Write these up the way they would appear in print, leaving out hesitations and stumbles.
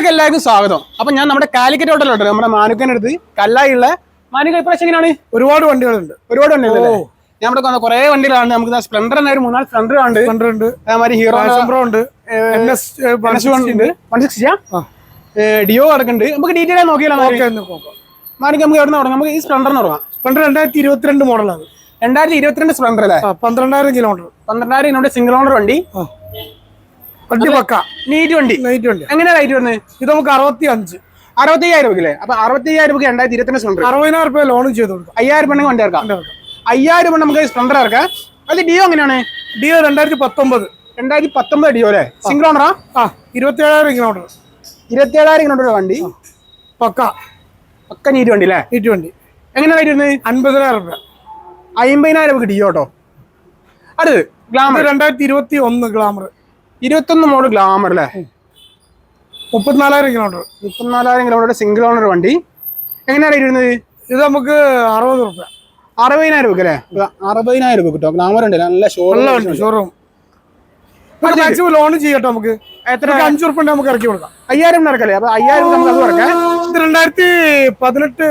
വീഡിയോയിലേക്ക് എല്ലാവർക്കും സ്വാഗതം. അപ്പൊ ഞാൻ നമ്മുടെ കാലിക്കറ്റ് ഹോട്ടലുണ്ട്, നമ്മുടെ മാനുക്കനടുത്ത് കല്ലായുള്ള മാനുക്ക. ഇപ്രാവശ്യം എങ്ങനെയാണ്? ഒരുപാട് വണ്ടികളുണ്ട്. ഒരുപാട് വണ്ടികളല്ലേ? ഞാൻ ഇവിടെ കുറെ വണ്ടികളാണ്. നമുക്ക് സ്പ്ലെൻഡർ തന്നെ ഒരു 4 സ്പ്ലെൻഡർ ഉണ്ട്. അതേമാതിരി ഹീറോ ഉണ്ട്, ഡിയോ കിടക്കുന്നുണ്ട്. നമുക്ക് ഡീറ്റെയിൽ ആയി നോക്കിയാലോ മാനുക്ക? നമുക്ക് എവിടെ നിന്ന് നമുക്ക് ഈ സ്പ്ലെൻഡറിന് തുടങ്ങാം. സ്പ്ലെൻഡർ 2022 മോഡലാണ്. 2022 സ്പ്ലെൻഡർ അല്ലേ? 12,000 കിലോമീറ്റർ. 12,000 കിലോമീറ്റർ സിംഗിൾ ഓണർ വണ്ടി. വണ്ടി പക്ക നീറ്റ് വണ്ടി. എങ്ങനെയാ റേറ്റ് വരുന്നത്? ഇത് നമുക്ക് 65,000 രൂപ. അപ്പൊ 65,000 രൂപ 2022 സ്പ്ലെൻഡർ. 60,000 രൂപ ലോൺ ചെയ്ത് കൊടുക്കാം. 5,000 രൂപ വണ്ടി ഇറക്കാം. 5,000 രൂപ നമുക്ക് സ്പ്ലെൻഡർ ഇറക്കാം. അത് ഡിയോ എങ്ങനെയാണ്? ഡിയോ 2019 ഡിയോ അല്ലേ? സിംഗിൾ ഓണറാ? 27,000 കിലോമീറ്റർ. 27,000 കിലോമീറ്റർ വണ്ടി. പക്ക നീറ്റ് വണ്ടി അല്ലേ? നീറ്റ് വണ്ടി. എങ്ങനെയാ റേറ്റ് വരുന്നത്? 50,000 രൂപ. 50,000 രൂപ ഡിയോ കേട്ടോ. അടുത്ത് ഗ്ലാമർ 2021 ഗ്ലാമർ. 21 മോഡൽ ഗ്ലാമർ അല്ലേ? 34,000 കിലോമീറ്റർ. 34,000 കിലോമീറ്റർ സിംഗിൾ ഓണർ വണ്ടി. എങ്ങനെയാ റേറ്റ് വരുന്നത്? ഇത് നമുക്ക് 60 രൂപ. 60,000 രൂപ അല്ലേ? 60,000 രൂപ കിട്ടോ. ഗ്ലാമർ ഉണ്ട്, നല്ല ഷോറൂം. മാക്സിമം ലോൺ ചെയ്യട്ടോ. നമുക്ക് എത്ര? 5 രൂപ നമുക്ക് ഇറക്കി കൊടുക്കാം. 5,000 ഇറക്കല്ലേ? അപ്പൊ 5,000 നമുക്ക് അത് ഇറക്കാം. ഇത് 2018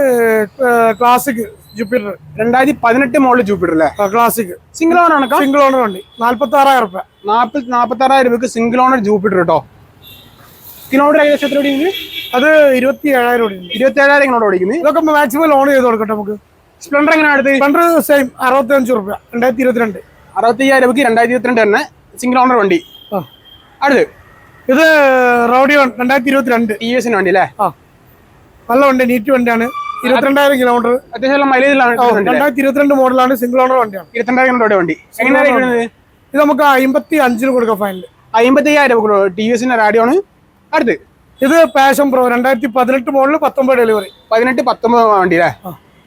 ക്ലാസിക് ജൂപ്പിറ്റർ. 2018 മോഡൽ ജൂപ്പിറ്റർ അല്ലേ? ക്ലാസിക് സിംഗിൾ ഓണർ ആണ്. സിംഗിൾ ഓണർ വണ്ടി. 46,000 രൂപ. 46,000 രൂപക്ക് സിംഗിൾ ഓണർ ജൂപ്പിറ്റർ കേട്ടോ. കിലോമീറ്റർ ഏകദേശം എത്ര ഓടിക്കുന്നത്? അത് 27,000 ഓടിക്കുന്നു. 27,000 കിലോമീറ്റർ ഓടിക്കുന്നത്. ഇതൊക്കെ മാക്സിമം ലോൺ ചെയ്ത് കൊടുക്കട്ടെ നമുക്ക്. സ്പ്ലെൻഡർ എങ്ങനെയാണ് അടുത്ത്? സ്പ്ലെൻഡർ സെയിം 65 രൂപ. 2022. 65,000 രൂപയ്ക്ക് 2022 തന്നെ സിംഗിൾ ഓണർ വണ്ടി. അടുത്ത് ഇത് റോഡിയോൺ 2022 TVS വണ്ടി അല്ലേ? നല്ല വണ്ടി, നീറ്റ് വണ്ടിയാണ്. 22,000 കിലോമീറ്റർ. അത്യാവശ്യം മൈലേജ് 2022 മോഡലാണ്. സിംഗിൾ ഓണർ വണ്ടിയാണ്. 22,000 കിലോമീറ്റർ വണ്ടി. എങ്ങനെയാണ് ഇത് നമുക്ക് 55 കൊടുക്കാം ഫൈനൽ. 55,000 രൂപ TVS റാഡിയോണ്. അടുത്ത് ഇത് പാഷൻ പ്രോ 2018 മോഡൽ 19 ഡെലിവറി. 18-19 വണ്ടി അല്ലേ?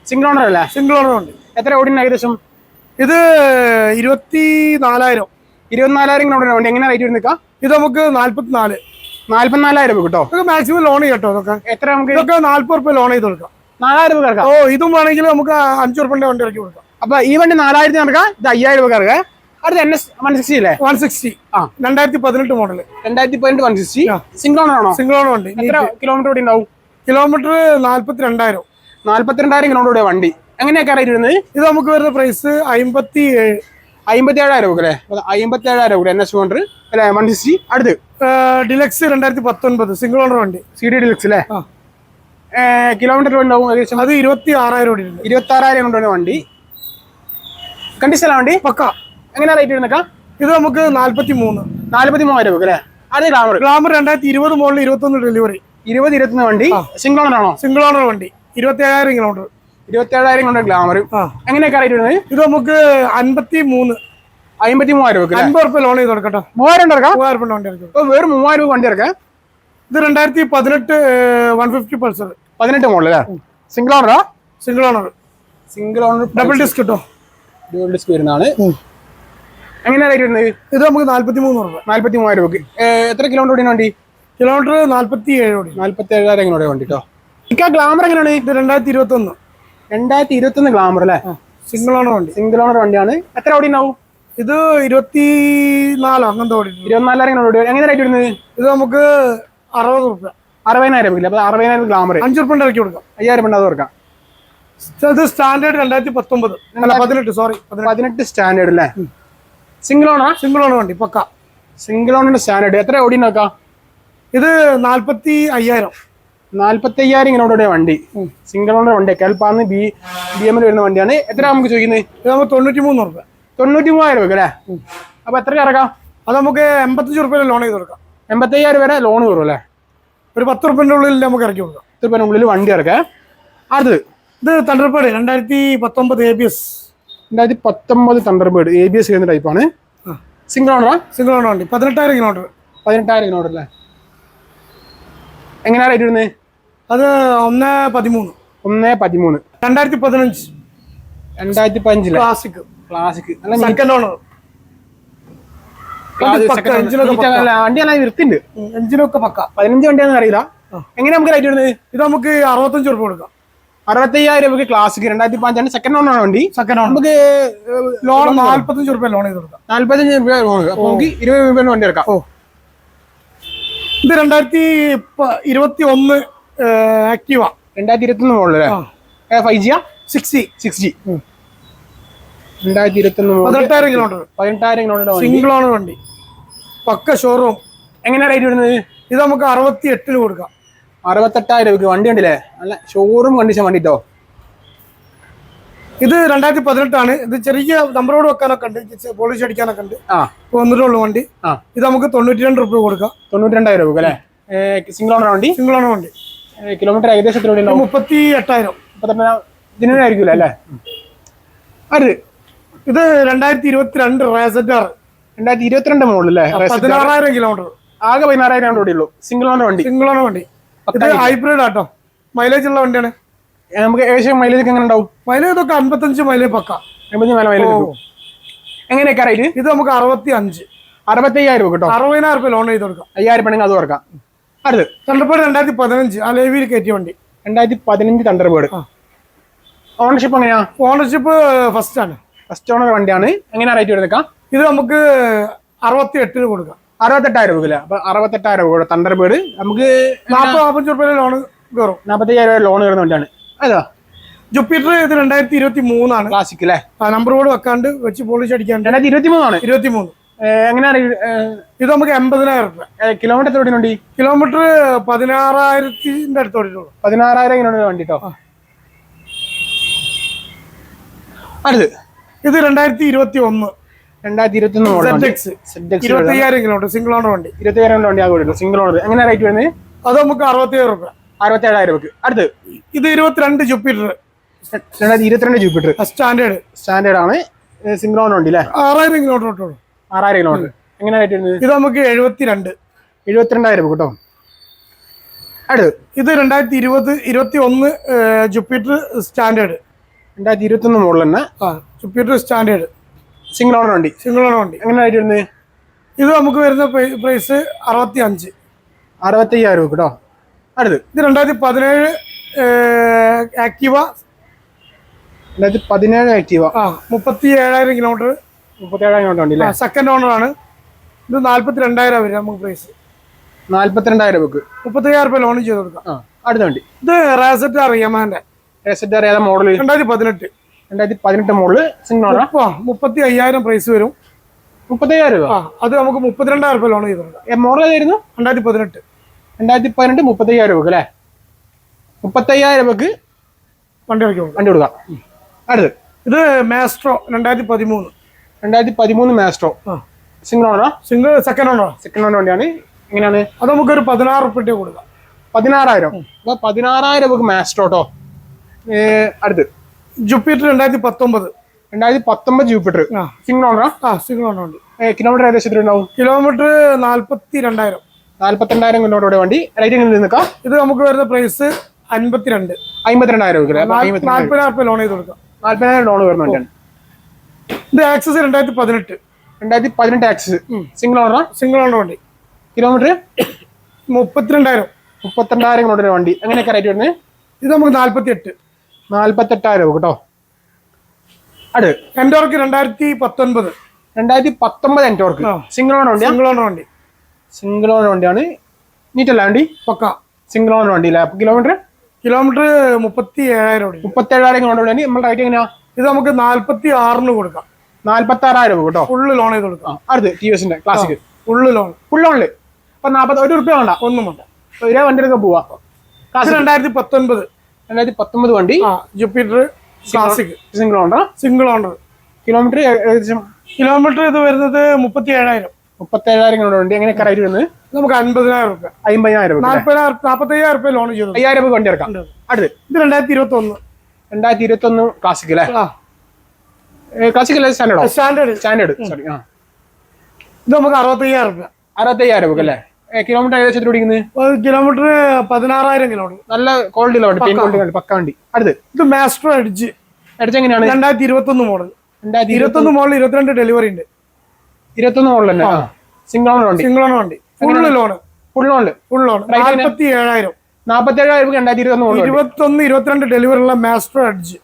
സിംഗിൾ ഓണർ അല്ലേ? സിംഗിൾ ഓണർ വണ്ടി. എത്ര ഓടിന് ഏകദേശം? ഇത് 24,000. 24,000 കിലോമീറ്റർ വണ്ടി. എങ്ങനെ റേറ്റ് വരുന്നേക്കാം? ഇത് നമുക്ക് 44,000 രൂപ കിട്ടോ. ഇതൊക്കെ മാക്സിമം ലോൺ ചെയ്യട്ടോ. ഇതൊക്കെ എത്ര? നമുക്ക് ഇതൊക്കെ 40 രൂപ ലോൺ ചെയ്ത് കൊടുക്കാം. 4,000 രൂപ ഇറക്കാം. ഇതും വേണമെങ്കിൽ നമുക്ക് 5 രൂപ വണ്ടി ഇറക്കി കൊടുക്കാം. അപ്പൊ ഈ വണ്ടി 4,000 ഇറക്കാം. ഇത് 5,000 രൂപ ഇറക്കാം. അടുത്ത് NS 160 അല്ലേ? 160 2018 മോഡൽ. 2018 160 സിംഗിൾ ഓണർ ആണോ? സിംഗിൾ ഓണർ വണ്ടി. എത്ര കിലോമീറ്റർ ഓടി ഉണ്ടാവും? കിലോമീറ്റർ 42,000. 42,000 കിലോമീറ്റർ ഓടിയ വണ്ടി. എങ്ങനെയൊക്കെ റേറ്റ് വരുന്നത്? ഇത് നമുക്ക് വരുന്ന പ്രൈസ് 57,000 രൂപ അല്ലേ? 57,000 രൂപ NS 200 അല്ലെ? 160. അടുത്ത് ഡിലക്സ് 2019 സിംഗിൾ ഓണർ വണ്ടി. CD ഡിലക്സ് അല്ലേ? കിലോമീറ്റർ ഉണ്ടാവും ഏകദേശം. അത് 26,000 ഓടി. 26,000 കിലോമീറ്റർ വണ്ടി. കണ്ടീഷനാ വണ്ടി പക്ക. എങ്ങനെയാ റേറ്റ് വരുന്നേക്കാം? ഇത് നമുക്ക് 43,000 രൂപ അല്ലേ? അത് ഗ്ലാമർ 2020 മോഡൽ 21 ഡെലിവറി. 2021 വണ്ടി. സിംഗിൾ ഓണർ ആണോ? സിംഗിൾ ഓണർ വണ്ടി. 27,000 കിലോമീറ്റർ. 27,000 kilometre glamour. എങ്ങനെയൊക്കെ റേറ്റ് വരുന്നത്? ഇത് നമുക്ക് 53,000 രൂപ. 50 രൂപ ലോൺ ചെയ്ത് കൊടുക്കട്ടോ. 3,000 ഇറക്കാം. 3,000 രൂപ വണ്ടി ഇറക്കാം. വേറെ 3,000 രൂപ വണ്ടി ഇറക്കാം. ഇത് 2018 150 പൾസർ. 18 മോഡൽ അല്ലേ? സിംഗിൾ ഓണറാ? Single owner. Single owner double disc കിട്ടോ. ഡബിൾ ഡിസ്ക് വരുന്നതാണ്. എങ്ങനെയാ റേറ്റ് വരുന്നത്? ഇത് നമുക്ക് 43 രൂപ. 43,000 രൂപക്ക്. എത്ര കിലോമീറ്റർ ഓടിയ വണ്ടി? കിലോമീറ്റർ 47 ഓടി. 47,000 കിലോമീറ്റർ വണ്ടി കേട്ടോ. ഗ്ലാമർ എങ്ങനെയാണ്? ഇത് 2021. 2021 ഗ്ലാമർ അല്ലേ? സിംഗിൾ ഓണർ വണ്ടി. സിംഗിൾ ഓണർ വണ്ടിയാണ്. എത്ര ഓടി ഉണ്ടാവും? ഇത് 24 അങ്ങനത്തെ ഓടി. 24,000 കിലോമീറ്റർ. എങ്ങനെ റേറ്റ് വരുന്നത്? ഇത് നമുക്ക് 60 രൂപ. 60,000 രൂപ. അപ്പൊ 60,000 ഗ്ലാമർ 5 രൂപ ഇറക്കി കൊടുക്കാം. 5,000 രൂപ ഇറക്കാം. ഇത് സ്റ്റാൻഡേർഡ് 2019 അല്ല 18 സോറി 18 സ്റ്റാൻഡേർഡ് അല്ലേ? Single owner. സിംഗിൾ ഓണർ വണ്ടി പക്ക. Single ഓണറിന്റെ standard. എത്ര ഓടി നോക്കാം? ഇത് 45,000. 45,000 കിലോമീറ്റർ വണ്ടി. സിംഗിൾ ഓണർ വണ്ടി. കൽപ്പാന്ന് BM വരുന്ന വണ്ടിയാണ്. എത്ര നമുക്ക് ചോദിക്കുന്നത്? ഇത് നമുക്ക് 93 രൂപ. 93,000 രൂപ അല്ലേ? അപ്പൊ എത്ര ഇറക്കാം? അത് നമുക്ക് 85 രൂപ ലോൺ ചെയ്ത് കൊടുക്കാം. 85,000 വരെ ലോൺ കയറും അല്ലേ? ഒരു 10 രൂപന്റെ ഉള്ളിൽ നമുക്ക് ഇറക്കി കൊടുക്കാം. 10 രൂപയുടെ വണ്ടി ഇറക്കാം. അത് ഇത് തണ്ടർബേർഡ് 2019 ABS. 2019 തണ്ടർബേർഡ് ABS ചെയ്യുന്ന ടൈപ്പാണ്. സിംഗിൾ ഓണറാ? സിംഗിൾ ഓണർ വണ്ടി. 18,000 കിലോമീറ്റർ. 18,000 കിലോമീറ്റർ അല്ലേ? എങ്ങനെയാ റേറ്റ് വരുന്നത്? അത് 113. 113. 2015. 2015 ക്ലാസിക്. Classic second owner. വണ്ടി നല്ല വൃത്തിണ്ട്. എഞ്ചിനൊക്കെ പക്ക. 15 വണ്ടിയാണെന്ന് അറിയില്ല. എങ്ങനെ നമുക്ക് റേറ്റ് വരുന്നത്? ഇത് നമുക്ക് 65 രൂപ കൊടുക്കാം. 65,000 രൂപയ്ക്ക് ക്ലാസിക് 2005 സെക്കൻഡ് ഓണർ വണ്ടി. സെക്കൻഡ് ഓണർ നമുക്ക് ലോൺ 45 രൂപ ലോൺ ചെയ്ത് കൊടുക്കാം. 45 രൂപ ലോൺ. അപ്പൊ നമുക്ക് 20 രൂപ വണ്ടി ഇറക്കാം. ഇത് 2021 ആക്റ്റീവ. 2021 മോഡൽ അല്ലേ? 5G 6G 6G. 2021 18,000 kilometre. 18,000 kilometre single ആണ് വണ്ടി. പക്ക ഷോറൂം. എങ്ങനെയാ റേറ്റ് വരുന്നത്? ഇത് നമുക്ക് 68 കൊടുക്കാം. 68,000 രൂപയ്ക്ക് വണ്ടി ഉണ്ടല്ലേ? നല്ല ഷോറൂം കണ്ടീഷൻ വണ്ടിട്ടോ. ഇത് 2018 ആണ്. ഇത് ചെറിയ നമ്പറോട് വെക്കാനൊക്കെ ഉണ്ട്, പോളിഷ് അടിക്കാനൊക്കെ ഉണ്ട്. വന്നിട്ടുള്ളൂ വണ്ടി. ഇത് നമുക്ക് 92 രൂപ കൊടുക്കാം. 92,000 രൂപ അല്ലേ? സിംഗിൾ ഓണർ വണ്ടി. സിംഗിൾ ഓണർ വണ്ടി. കിലോമീറ്റർ ഏകദേശം എത്ര? 38,000. 38,000 ഇതിനായിരിക്കും അല്ലേ? അത് ഇത് 2022 റേസറ്റാർ. 2022 മോഡൽ അല്ലേ? 16,000 കിലോമീറ്റർ. ആകെ 16,000 കൂടി ഉള്ളൂ. സിംഗിൾ ഓണർ വണ്ടി. സിംഗിൾ ഓണർ വണ്ടി. ഇത് ഹൈബ്രിഡ് ആട്ടോ, മൈലേജ് ഉള്ള വണ്ടിയാണ്. നമുക്ക് ഏകദേശം മൈലേജ് എങ്ങനെ ഉണ്ടാവും? മൈലേജ് ഒക്കെ 55 മൈലേജ് പക്ക. 55 മൈലേജ്. എങ്ങനെയൊക്കെ റേറ്റ്? ഇത് നമുക്ക് 65. 65,000 രൂപ കേട്ടോ. 60,000 രൂപ ലോൺ ചെയ്ത് കൊടുക്കാം. 5,000 വേണമെങ്കിൽ അത് കൊടുക്കാം. അടുത്ത് തണ്ടർബേർഡ് 2015 ആ ലേവിയിൽ കയറ്റിയ വണ്ടി. 2015 തണ്ടർബേർഡ്. ഓണർഷിപ്പ് എങ്ങനെയാ? ഓണർഷിപ്പ് ഫസ്റ്റ് ആണ്. ഫസ്റ്റ് ഓണർ വണ്ടിയാണ്. എങ്ങനെയാ റേറ്റ് എടുക്കാം? ഇത് നമുക്ക് 68 കൊടുക്കാം. 68,000 രൂപ. അപ്പൊ 68,000 രൂപ തണ്ടർബേർഡ് നമുക്ക് 45 രൂപ ലോൺ കയറും. 45,000 രൂപ ലോൺ കയറുന്ന വണ്ടിയാണ്. അതാ ജുപ്പിറ്റർ. ഇത് 2023 ആണ്. ക്ലാസിക് അല്ലേ? നമ്പർ ബോർഡ് വെക്കാണ്ട് വെച്ച് പോളിഷ് അടിക്കാണ്ട്. 2023 ആണ്. 23. എങ്ങനെയാണ് ഇത് നമുക്ക് 80,000 രൂപ. കിലോമീറ്റർ എത്ര ഓടിയുണ്ട്? കിലോമീറ്റർ 16,000 അടുത്ത് ഓടിയിട്ടുള്ളൂ. 16,000 കിലോമീറ്റർ വണ്ടി കേട്ടോ. അടുത്ത് ഇത് 2021 മോഡൽ. 25,000 കിലോമീറ്റർ. സിംഗിൾ ഓണർ വണ്ടി. 25,000 വണ്ടി ആകുമല്ലോ സിംഗിൾ ഓണർ. എങ്ങനെ റേറ്റ് വരുന്നത്? അത് നമുക്ക് 67 രൂപ. 67,000 രൂപക്ക്. അടുത്ത് ഇത് 22 ജുപ്പിറ്റർ. 2022 ജൂപ്പിറ്റർ സ്റ്റാൻഡേർഡ് ആണ്. സിംഗിൾ ഓണർ വണ്ടി അല്ലേ? 6,000 കിലോമീറ്റർ ഓട്ടുള്ളൂ. 6,000 കിലോമീറ്റർ. എങ്ങനെ റേറ്റ് വരുന്നത്? ഇത് നമുക്ക് 72,000 രൂപ കേട്ടോ. അടുത്ത് ഇത് 2021 ജുപ്പിറ്റർ സ്റ്റാൻഡേർഡ്. 2021 മോഡൽ തന്നെ. ജുപ്പിറ്റർ സ്റ്റാൻഡേർഡ് സിംഗിൾ ഓണർ വണ്ടി. സിംഗിൾ ഓണർ വണ്ടി. എങ്ങനെ റേറ്റ് വരുന്നത്? ഇത് നമുക്ക് വരുന്ന പ്രൈസ് 65. 65,000 രൂപ കേട്ടോ. അടുത്ത് ഇത് 2017 ആക്റ്റീവ. 2017 ആക്റ്റീവ. 37,000 കിലോമീറ്റർ. 37,000 കിലോമീറ്റർ വണ്ടി അല്ലേ? സെക്കൻഡ് ഓണർ ആണ്. ഇത് 42,000 വരും നമുക്ക് പ്രൈസ്. 42,000 രൂപക്ക്. 35,000 രൂപ ലോൺ ചെയ്ത് കൊടുക്കാം. അടുത്ത വണ്ടി ഇത് റേസറ്റ് യമഹാന്റെ. റേസറ്റ് ഏതാ model? 2018 model. Single owner. 35,000 price വരും. 35,000 രൂപ. അത് നമുക്ക് 32,000 രൂപ ലോൺ ചെയ്ത് കൊടുക്കാം. മോഡൽ ഏതായിരുന്നു? 2018. 35,000 രൂപ അല്ലേ? 35,000 രൂപക്ക് വണ്ടി കൊടുക്കാം. അടുത്ത് ഇത് Maestro 2013. 2013 Maestro. Single owner. Second owner വണ്ടിയാണ്. എങ്ങനെയാണ്? അത് നമുക്കൊരു 16 രൂപ കൊടുക്കാം. 16,000. അപ്പൊ 16,000 രൂപക്ക് മാസ്ട്രോ കേട്ടോ. അടുത്ത് Jupiter 2019 Jupiter. Single owner. Single owner വണ്ടി. കിലോമീറ്റർ ഏകദേശം ഉണ്ടാവും? കിലോമീറ്റർ 42,000. 42,000 കിലോമീറ്റർ വണ്ടി. റേറ്റിംഗ് നിൽക്കാം. ഇത് നമുക്ക് വരുന്ന പ്രൈസ് 52. 52,000 രൂപ. 40,000 രൂപ ലോൺ ചെയ്ത് കൊടുക്കാം. 40,000 ലോൺ വരുന്ന വണ്ടിയാണ്. ഇത് ആക്സസ് 2018 ആക്സസ്. സിംഗിൾ ഓണർ വണ്ടി. കിലോമീറ്റർ 32,000. 32,000 കിലോമീറ്റർ വണ്ടി. എങ്ങനെയൊക്കെ റേറ്റ് വരുന്നത്? ഇത് നമുക്ക് 48,000 രൂപ കേട്ടോ. അടുത്ത് എൻഡോർക്ക് 2019 എൻടോർക്ക്. സിംഗിൾ ഓണർ വണ്ടി. സിംഗിൾ ഓണർ വണ്ടിയാണ്. നീറ്റല്ല വണ്ടി? പക്ക സിംഗിൾ ഓണർ വണ്ടി അല്ലേ? കിലോമീറ്റർ 37,000. 37,000 കിലോമീറ്റർ വണ്ടി. നമ്മൾ റേറ്റ് എങ്ങനെയാ? ഇത് നമുക്ക് 46,000 കൊടുക്കാം. 46,000 രൂപ കേട്ടോ. ഫുള്ള് ലോൺ ചെയ്ത് കൊടുക്കാം. അടുത്ത് ടിവിഎസിന്റെ ക്ലാസിക്. ഫുൾ ലോണില്. അപ്പൊ 41 രൂപ വേണ്ട. ഒന്നും വേണ്ട. ഒരേ വണ്ടിയൊക്കെ പോവാ. 2019 വണ്ടി. Jupiter classic. Single owner. Kilometre ഏകദേശം കിലോമീറ്റർ ഇത് വരുന്നത് 37,000. 37,000 കിലോമീറ്റർ വണ്ടി. എങ്ങനെയൊക്കെ റേറ്റ് വരുന്നത്? നമുക്ക് 50,000 രൂപ. 50,000 രൂപ. 45,000 രൂപ ലോൺ ചെയ്തു. 5,000 രൂപ വണ്ടി ഇറക്കാം. അടുത്ത് ഇത് 2021 ക്ലാസിക് അല്ലേ? ക്ലാസിക് അല്ലേ? സ്റ്റാൻഡേർഡ്. സോറി. ഇത് നമുക്ക് 65,000 രൂപ. 65,000 രൂപ അല്ലേ? കിലോമീറ്റർ ഏകദേശം ഓടിക്കുന്നത്? Kilometre 16,000 kilometre. നല്ല ക്വാളിറ്റി വണ്ടി. പക്ക വണ്ടി. അടുത്ത് ഇത് മാസ്ട്രോ എഡ്ജ് എങ്ങനെയാണ്? 2021 മോഡൽ. 22 ഡെലിവറി ഉണ്ട്. 21 മോഡൽ തന്നെ. സിംഗിൾ ഓണർ വണ്ടി. Full loan. 47,000. 47,000 രൂപ. 21-22 ഡെലിവറി ഉള്ള മാസ്ട്രോ എഡ്ജ്.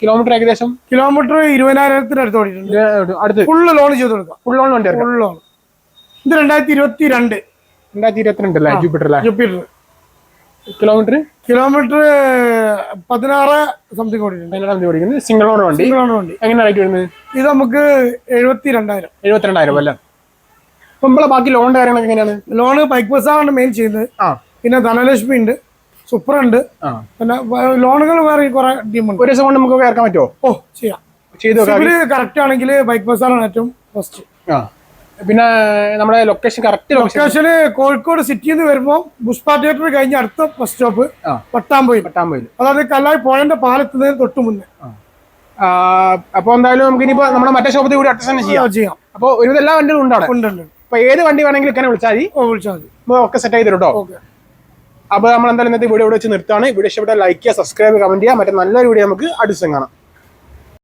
കിലോമീറ്റർ ഏകദേശം 20,000 അടുത്ത് ഓടിയിട്ടുണ്ട്. അടുത്ത് ഫുൾ ലോൺ ചെയ്ത് കൊടുക്കാം. ഫുൾ ലോൺ വണ്ടി. Full loan. ഇത് 2022 2022 അല്ലേ ജൂപ്പിറ്റർ അല്ലേ? ജൂപ്പിറ്റർ കിലോമീറ്റർ 16 സംതിങ് ഓടിയിട്ടുണ്ട്. 15 ഓടിക്കുന്നത് സിംഗിൾ ഓണർ വണ്ടി. വണ്ടി എങ്ങനെ റേറ്റ് വരുന്നത്? ഇത് നമുക്ക് 72,000. 72,000 അല്ലേ? അപ്പൊ നമ്മളെ ബാക്കി ലോണിന്റെ കാര്യങ്ങളൊക്കെ എങ്ങനെയാണ്? ലോണ് ബൈക്ക് ബസ്സാണ് മെയിൻ ചെയ്യുന്നത്. പിന്നെ ധനലക്ഷ്മി ഉണ്ട്, സൂപ്പർ ഉണ്ട്, പിന്നെ ലോണുകൾ വേറെ കുറെ ടീമുണ്ട്. ഒരു ദിവസം കൊണ്ട് നമുക്ക് ഇറക്കാൻ പറ്റുമോ? ഓ ചെയ്യാം, ചെയ്തു കറക്റ്റ് ആണെങ്കിൽ ബൈക്ക് ബസ്സാണ് ഏറ്റവും ഫസ്റ്റ്. പിന്നെ നമ്മുടെ ലൊക്കേഷൻ കറക്റ്റ് ലൊക്കേഷന് കോഴിക്കോട് സിറ്റിയിൽ നിന്ന് വരുമ്പോൾ പുഷ്പ തിയേറ്റർ കഴിഞ്ഞ അടുത്ത ബസ് സ്റ്റോപ്പ് പട്ടാമ്പൊയിൽ. അതായത് കല്ലായി പുഴന്റെ പാലത്തുന്നതിന് തൊട്ട് മുന്നേ. അപ്പൊ എന്തായാലും നമുക്ക് ഇനിയിപ്പോ നമ്മുടെ മറ്റേ ഷോപ്പിൽ കൂടി അറ്റൻഡ് ചെയ്യാം. അപ്പൊ ഒരുവിധ എല്ലാ വണ്ടികളും ഉണ്ടാവും. അപ്പൊ ഏത് വണ്ടി വേണമെങ്കിലും ഇങ്ങനെ വിളിച്ചാൽ മതി, ഒക്കെ സെറ്റ് ചെയ്ത് തരും കേട്ടോ. അപ്പൊ നമ്മൾ എന്തായാലും ഇന്നത്തെ വീഡിയോ ഇവിടെ വെച്ച് നിർത്താണ്. വീഡിയോ ഇഷ്ടപ്പെട്ടാൽ ലൈക്ക് ചെയ്യുക, സബ്സ്ക്രൈബ്, കമന്റ് ചെയ്യുക. മറ്റേ നല്ലൊരു വീഡിയോ നമുക്ക് അടുത്ത കാണാം.